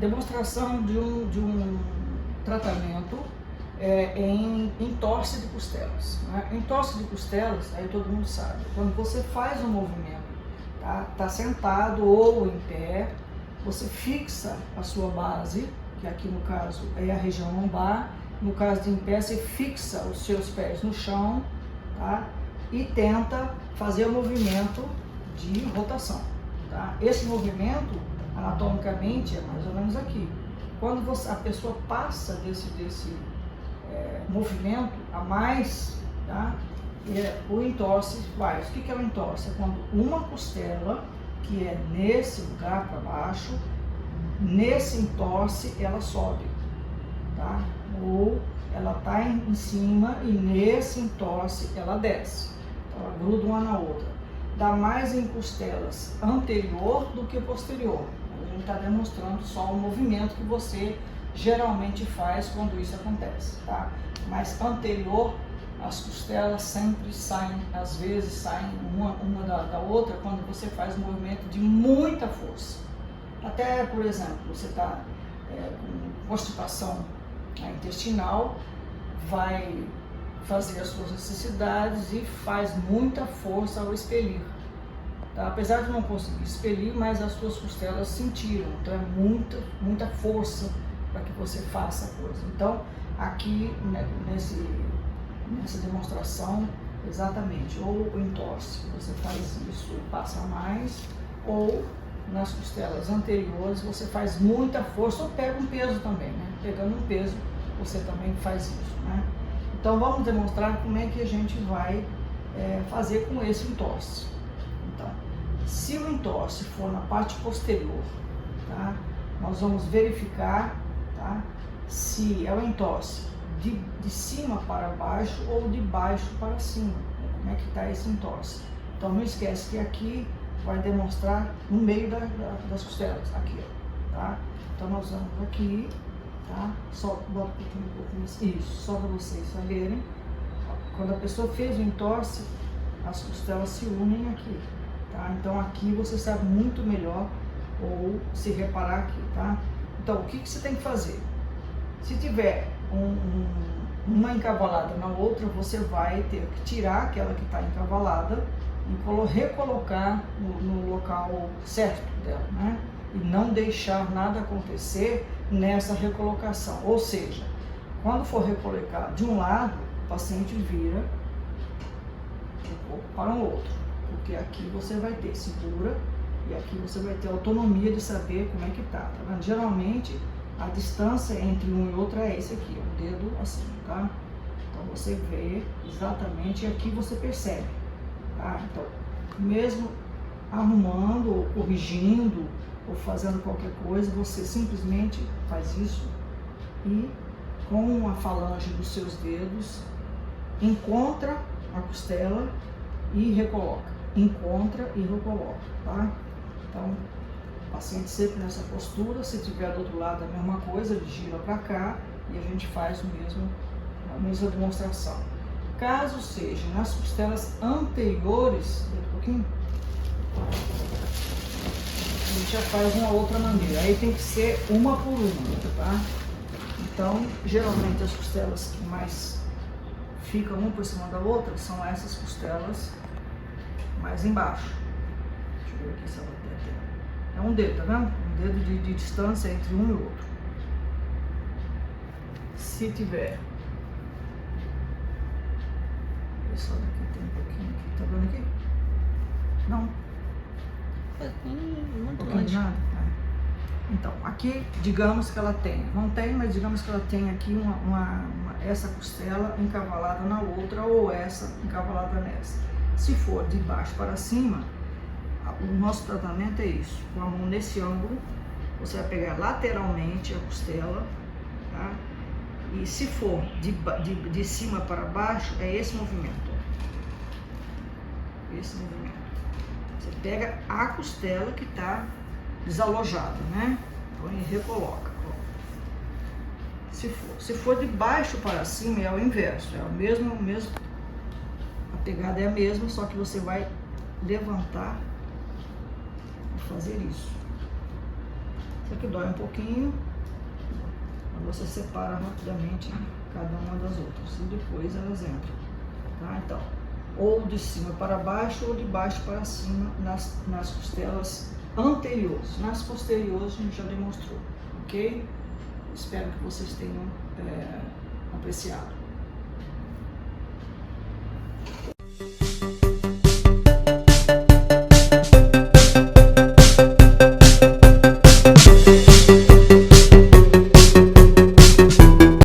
demonstração de um tratamento em entorse de costelas. Né? Entorse de costelas, aí todo mundo sabe, quando você faz um movimento, tá sentado ou em pé, você fixa a sua base, que aqui no caso é a região lombar. No caso de em pé, você fixa os seus pés no chão, tá? E tenta fazer o movimento de rotação. Tá? Esse movimento, anatomicamente, é mais ou menos aqui. Quando a pessoa passa desse movimento a mais, tá? O entorse faz. O que é o entorse? É quando uma costela, que é nesse lugar para baixo, nesse entorse ela sobe, tá? Ou ela está em cima e nesse entorse ela desce. Então ela gruda uma na outra. Dá mais em costelas anterior do que posterior. A gente está demonstrando só o movimento que você geralmente faz quando isso acontece, tá? Mas anterior, as costelas sempre saem, às vezes saem uma da outra quando você faz um movimento de muita força. Até, por exemplo, você está com constipação intestinal, vai fazer as suas necessidades e faz muita força ao expelir. Tá? Apesar de não conseguir expelir, mas as suas costelas sentiram, então é muita força para que você faça a coisa. Então, aqui nessa demonstração, exatamente, ou o entorse, você faz isso e passa mais, ou nas costelas anteriores você faz muita força, ou pega um peso também, né? Pegando um peso, você também faz isso, né? Então vamos demonstrar como é que a gente vai fazer com esse entorse. Então, se o entorse for na parte posterior, tá? Nós vamos verificar, tá? Se é o entorse de cima para baixo ou de baixo para cima, né? Como é que está esse entorse. Então não esquece que aqui vai demonstrar no meio das costelas, aqui, ó, tá? Então nós vamos aqui, tá? Só bota um pouquinho, isso, só para vocês verem. Quando a pessoa fez o entorse, as costelas se unem aqui, tá? Então aqui você sabe muito melhor, ou se reparar aqui, tá? Então o que você tem que fazer? Se tiver uma encavalada na outra, você vai ter que tirar aquela que está encavalada e recolocar no local certo dela, né? E não deixar nada acontecer nessa recolocação. Ou seja, quando for recolocar de um lado, o paciente vira um pouco para o outro, porque aqui você vai ter cintura e aqui você vai ter autonomia de saber como é que tá vendo? Geralmente, a distância entre um e outro é esse aqui, ó, o dedo assim, tá? Então você vê exatamente e aqui você percebe, tá? Então, mesmo arrumando ou corrigindo ou fazendo qualquer coisa, você simplesmente faz isso e com a falange dos seus dedos encontra a costela e recoloca, encontra e recoloca, tá? Então, o paciente sempre nessa postura, se tiver do outro lado a mesma coisa, ele gira para cá e a gente faz a mesma demonstração. Caso seja nas costelas anteriores, um pouquinho, a gente já faz uma outra maneira, aí tem que ser uma por uma, tá? Então, geralmente as costelas que mais ficam uma por cima da outra são essas costelas mais embaixo. Deixa eu ver aqui se ela tem aqui. É um dedo, tá vendo? Um dedo de distância entre um e outro. Se tiver, essa daqui tem um pouquinho aqui, tá vendo aqui? Não? Muito Pouquinho longe. nada? Então, aqui, digamos que ela tem, não tem, mas digamos que ela tem aqui essa costela encavalada na outra ou essa encavalada nessa. Se for de baixo para cima, o nosso tratamento é isso, com a mão nesse ângulo, você vai pegar lateralmente a costela, tá? E se for de cima para baixo, é esse movimento, ó. Esse movimento. Você pega a costela que está desalojada, né? Então, e recoloca. Ó. Se for de baixo para cima, é o inverso, é o mesmo, a pegada é a mesma, só que você vai levantar e fazer isso. Isso aqui dói um pouquinho, mas você separa rapidamente cada uma das outras e depois elas entram, tá? Então, ou de cima para baixo ou de baixo para cima nas costelas anteriores. Nas posteriores a gente já demonstrou, ok? Espero que vocês tenham apreciado.